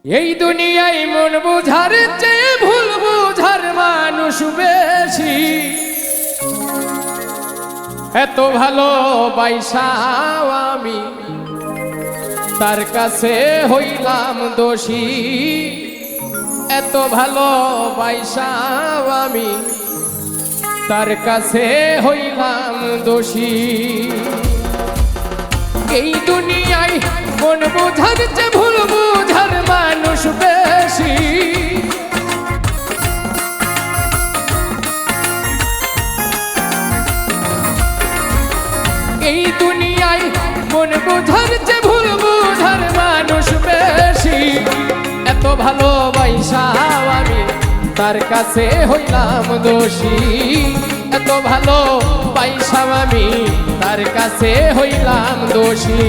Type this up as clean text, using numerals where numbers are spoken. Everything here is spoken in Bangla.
এই দুনিয়ায় মন বুঝার চেয়ে ভুল বুঝার মানুষ বেশি। এত ভালোবাসাও আমি তার কাছে হইলাম দোষী। এত ভালোবাসাও আমি তার কাছে হইলাম দোষী। এই দুনিয়ায় মন বুঝার চেয়ে ভুল বুঝার মানুষ বেশি। এই দুনিয়ায় মন বুঝার চেয়ে ভুল বুঝার মানুষ বেশি। এত ভালোবাসাও আমি তার কাছে হইলাম দোষী। এত ভালোবাসাও আমি তার কাছে হইলাম দোষী।